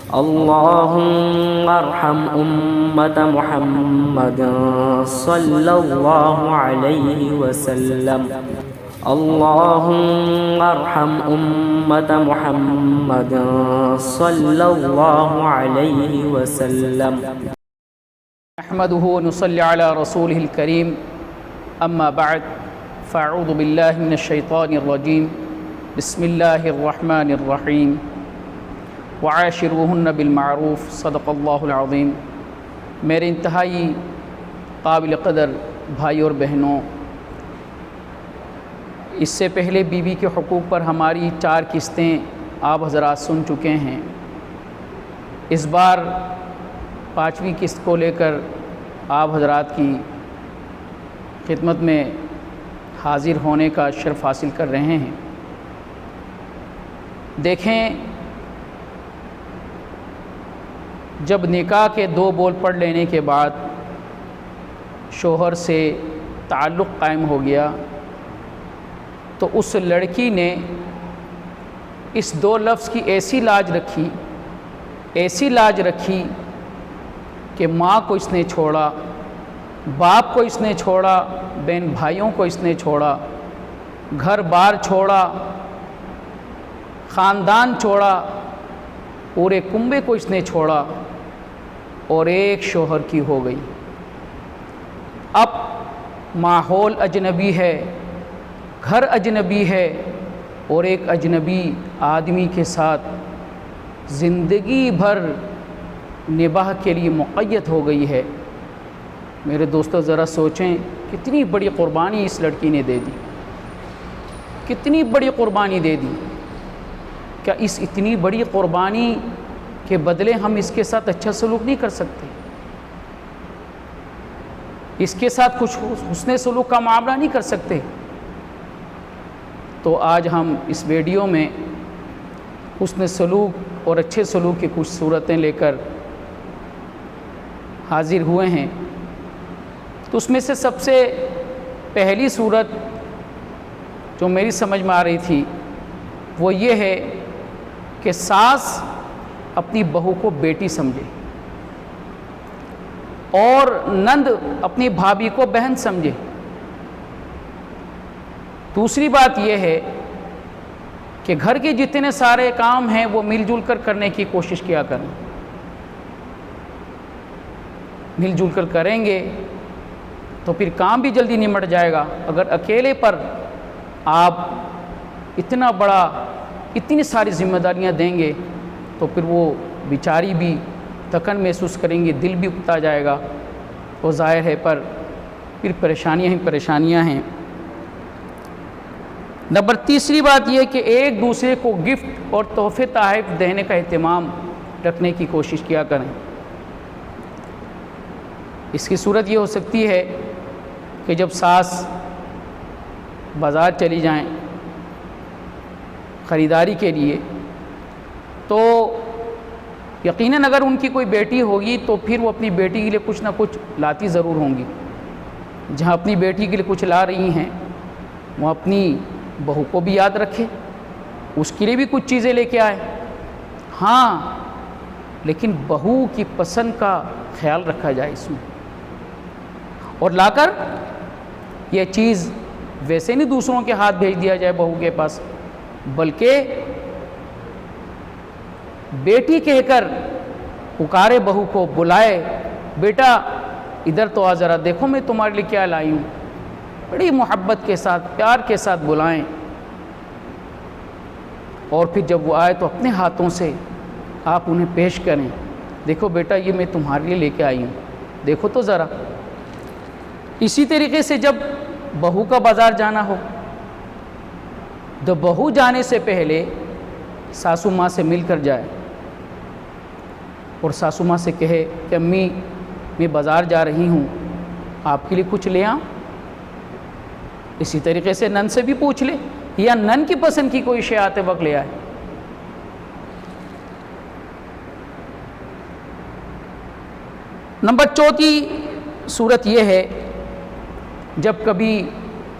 اللهم ارحم أمة محمد صلى الله عليه وسلم. اللهم ارحم أمة محمد صلى الله عليه وسلم. نحمده ونصلي على رسوله الكريم. أما بعد فأعوذ بالله من الشيطان الرجيم. بسم الله الرحمن الرحيم. وعاشروهن بالمعروف. صدق اللہ العظیم. میرے انتہائی قابل قدر بھائی اور بہنوں، اس سے پہلے بیوی کے حقوق پر ہماری 4 قسطیں آپ حضرات سن چکے ہیں. اس بار 5ویں قسط کو لے کر آپ حضرات کی خدمت میں حاضر ہونے کا شرف حاصل کر رہے ہیں. دیکھیں، جب نکاح کے 2 بول پڑھ لینے کے بعد شوہر سے تعلق قائم ہو گیا تو اس لڑکی نے اس 2 لفظ کی ایسی لاج رکھی کہ ماں کو اس نے چھوڑا، باپ کو اس نے چھوڑا، بہن بھائیوں کو اس نے چھوڑا، گھر بار چھوڑا، خاندان چھوڑا، پورے کنبے کو اس نے چھوڑا اور ایک شوہر کی ہو گئی. اب ماحول اجنبی ہے، گھر اجنبی ہے، اور ایک اجنبی آدمی کے ساتھ زندگی بھر نباہ کے لیے مقید ہو گئی ہے. میرے دوستو ذرا سوچیں، کتنی بڑی قربانی اس لڑکی نے دے دی، کتنی بڑی قربانی دے دی. کیا اس اتنی بڑی قربانی کے بدلے ہم اس کے ساتھ اچھا سلوک نہیں کر سکتے؟ اس کے ساتھ کچھ حسن سلوک کا معاملہ نہیں کر سکتے؟ تو آج ہم اس ویڈیو میں حسن سلوک اور اچھے سلوک کی کچھ صورتیں لے کر حاضر ہوئے ہیں. تو اس میں سے سب سے پہلی صورت جو میری سمجھ میں آ رہی تھی وہ یہ ہے کہ ساس اپنی بہو کو بیٹی سمجھے اور نند اپنی بھابھی کو بہن سمجھے. دوسری بات یہ ہے کہ گھر کے جتنے سارے کام ہیں وہ مل جل کر کرنے کی کوشش کیا کریں. مل جل کر کریں گے تو پھر کام بھی جلدی نمٹ جائے گا. اگر اکیلے پر آپ اتنی ساری ذمہ داریاں دیں گے تو پھر وہ بیچاری بھی تھکن محسوس کریں گی، دل بھی اکتا جائے گا. وہ ظاہر ہے پر پھر پریشانیاں ہیں. نمبر تیسری بات یہ کہ ایک دوسرے کو گفٹ اور تحفے تحائف دینے کا اہتمام رکھنے کی کوشش کیا کریں. اس کی صورت یہ ہو سکتی ہے کہ جب ساس بازار چلی جائیں خریداری کے لیے تو یقیناً اگر ان کی کوئی بیٹی ہوگی تو پھر وہ اپنی بیٹی کے لیے کچھ نہ کچھ لاتی ضرور ہوں گی. جہاں اپنی بیٹی کے لیے کچھ لا رہی ہیں وہ اپنی بہو کو بھی یاد رکھے، اس کے لیے بھی کچھ چیزیں لے کے آئے. ہاں، لیکن بہو کی پسند کا خیال رکھا جائے اس میں، اور لا کر یہ چیز ویسے نہیں دوسروں کے ہاتھ بھیج دیا جائے بہو کے پاس، بلکہ بیٹی کہہ کر پکارے بہو کو، بلائے، بیٹا ادھر تو آ ذرا، دیکھو میں تمہارے لیے کیا لائی ہوں. بڑی محبت کے ساتھ، پیار کے ساتھ بلائیں، اور پھر جب وہ آئے تو اپنے ہاتھوں سے آپ انہیں پیش کریں. دیکھو بیٹا یہ میں تمہارے لیے لے کے آئی ہوں، دیکھو تو ذرا. اسی طریقے سے جب بہو کا بازار جانا ہو تو بہو جانے سے پہلے ساسو ماں سے مل کر جائے اور ساسو ماں سے کہے کہ امی میں بازار جا رہی ہوں، آپ کے لیے کچھ لے آؤں. اسی طریقے سے نن سے بھی پوچھ لے یا نن کی پسند کی کوئی شے آتے وقت لے آئے. نمبر 4 صورت یہ ہے جب کبھی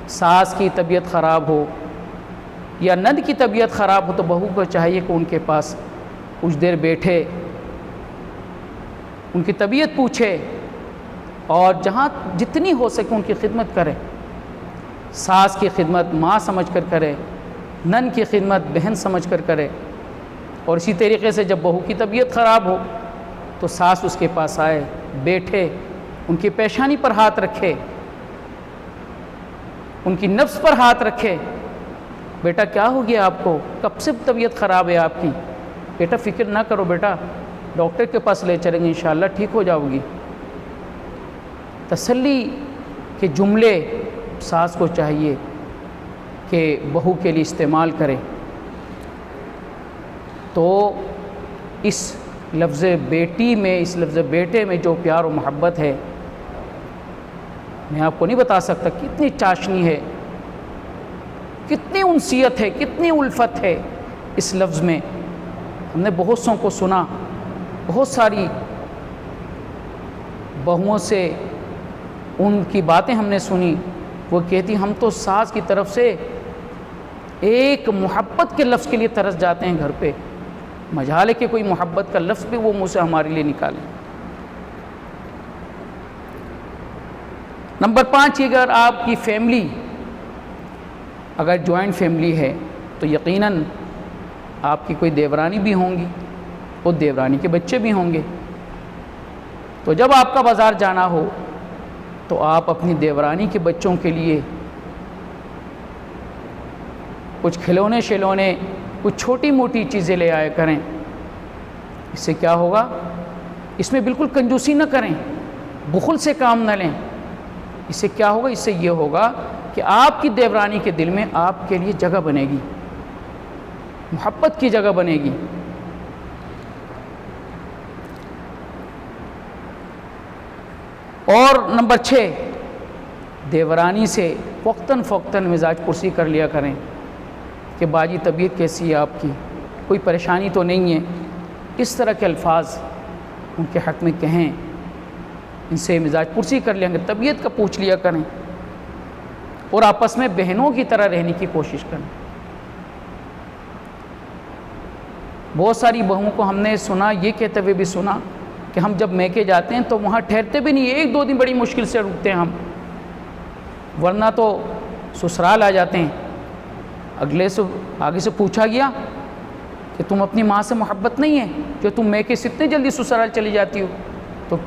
ساس کی طبیعت خراب ہو یا نند کی طبیعت خراب ہو تو بہو کو چاہیے کہ ان کے پاس کچھ دیر بیٹھے ان کی طبیعت پوچھے اور جہاں جتنی ہو سکے ان کی خدمت کرے. ساس کی خدمت ماں سمجھ کر کرے، نن کی خدمت بہن سمجھ کر کرے. اور اسی طریقے سے جب بہو کی طبیعت خراب ہو تو ساس اس کے پاس آئے، بیٹھے، ان کی پیشانی پر ہاتھ رکھے، ان کی نفس پر ہاتھ رکھے. بیٹا کیا ہو گیا آپ کو؟ کب سے طبیعت خراب ہے آپ کی؟ بیٹا فکر نہ کرو بیٹا، ڈاکٹر کے پاس لے چلیں گے، انشاءاللہ ٹھیک ہو جاؤ گی. تسلی کے جملے ساس کو چاہیے کہ بہو کے لیے استعمال کرے. تو اس لفظ بیٹی میں، اس لفظ بیٹے میں جو پیار و محبت ہے، میں آپ کو نہیں بتا سکتا کتنی چاشنی ہے، کتنی انسیت ہے، کتنی الفت ہے اس لفظ میں. ہم نے بہت سوں کو سنا، بہت ساری بہوؤں سے ان کی باتیں ہم نے سنی. وہ کہتی ہم تو ساس کی طرف سے ایک محبت کے لفظ کے لیے ترس جاتے ہیں گھر پہ، مجال ہے کہ کوئی محبت کا لفظ بھی وہ منہ سے ہمارے لیے نکالیں. نمبر 5، اگر آپ کی فیملی اگر جوائنٹ فیملی ہے تو یقیناً آپ کی کوئی دیورانی بھی ہوں گی اور دیورانی کے بچے بھی ہوں گے. تو جب آپ کا بازار جانا ہو تو آپ اپنی دیورانی کے بچوں کے لیے کچھ کھلونے شلونے، کچھ چھوٹی موٹی چیزیں لے آیا کریں. اس سے کیا ہوگا؟ اس میں بالکل کنجوسی نہ کریں، بخل سے کام نہ لیں. اس سے کیا ہوگا؟ اس سے یہ ہوگا کہ آپ کی دیورانی کے دل میں آپ کے لیے جگہ بنے گی، محبت کی جگہ بنے گی. اور نمبر 6، دیورانی سے وقتاً فوقتاً مزاج پرسی کر لیا کریں کہ باجی طبیعت کیسی ہے آپ کی، کوئی پریشانی تو نہیں ہے. اس طرح کے الفاظ ان کے حق میں کہیں، ان سے مزاج پرسی کر لیں گے، طبیعت کا پوچھ لیا کریں اور آپس میں بہنوں کی طرح رہنے کی کوشش کریں. بہت ساری بہوؤں کو ہم نے سنا، یہ کہتے ہوئے بھی سنا کہ ہم جب میکے جاتے ہیں تو وہاں ٹھہرتے بھی نہیں، 1-2 دن بڑی مشکل سے رکتے ہیں ہم، ورنہ تو سسرال آ جاتے ہیں. آگے سے پوچھا گیا کہ تم اپنی ماں سے محبت نہیں ہے جو تم میکے سے اتنی جلدی سسرال چلی جاتی ہو؟ تو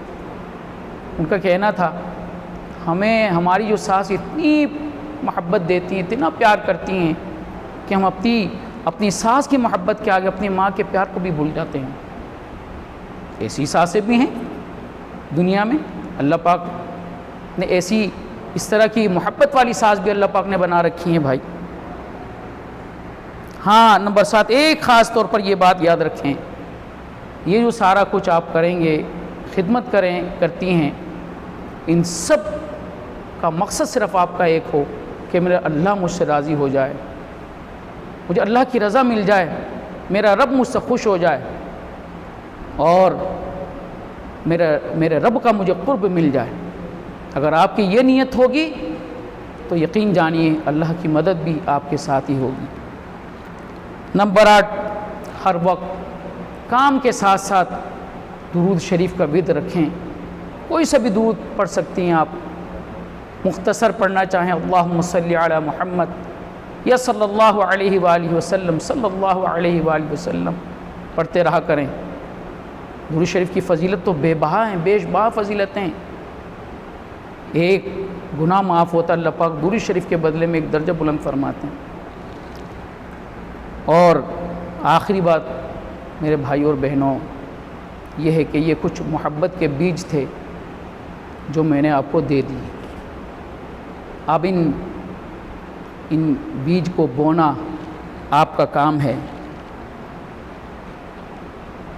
ان کا کہنا تھا ہمیں ہماری جو ساس اتنی محبت دیتی ہیں، اتنا پیار کرتی ہیں کہ ہم اپنی ساس کی محبت کے آگے اپنی ماں کے پیار کو بھی بھول جاتے ہیں. ایسی ساسیں بھی ہیں دنیا میں، اللہ پاک نے اس طرح کی محبت والی ساس بھی اللہ پاک نے بنا رکھی ہیں بھائی. ہاں، نمبر 7، ایک خاص طور پر یہ بات یاد رکھیں، یہ جو سارا کچھ آپ کریں گے، خدمت کرتی ہیں، ان سب کا مقصد صرف آپ کا ایک ہو کہ میرا اللہ مجھ سے راضی ہو جائے، مجھے اللہ کی رضا مل جائے، میرا رب مجھ سے خوش ہو جائے اور میرے رب کا مجھے قرب مل جائے. اگر آپ کی یہ نیت ہوگی تو یقین جانیے اللہ کی مدد بھی آپ کے ساتھ ہی ہوگی. نمبر 8، ہر وقت کام کے ساتھ ساتھ درود شریف کا ورد رکھیں. کوئی سا بھی درود پڑھ سکتی ہیں آپ، مختصر پڑھنا چاہیں اللہم صلی علی محمد یا صلی اللہ علیہ وآلہ وسلم، صلی اللہ علیہ وآلہ وسلم پڑھتے رہا کریں. درود شریف کی فضیلت تو بے بہا ہیں، بے بہا فضیلتیں ہیں. ایک گناہ معاف ہوتا اللہ پاک درود شریف کے بدلے میں ایک درجہ بلند فرماتے ہیں. اور آخری بات میرے بھائی اور بہنوں یہ ہے کہ یہ کچھ محبت کے بیج تھے جو میں نے آپ کو دے دی. اب ان بیج کو بونا آپ کا کام ہے.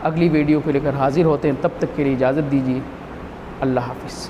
اگلی ویڈیو کو لے کر حاضر ہوتے ہیں، تب تک کے لیے اجازت دیجیے. اللہ حافظ.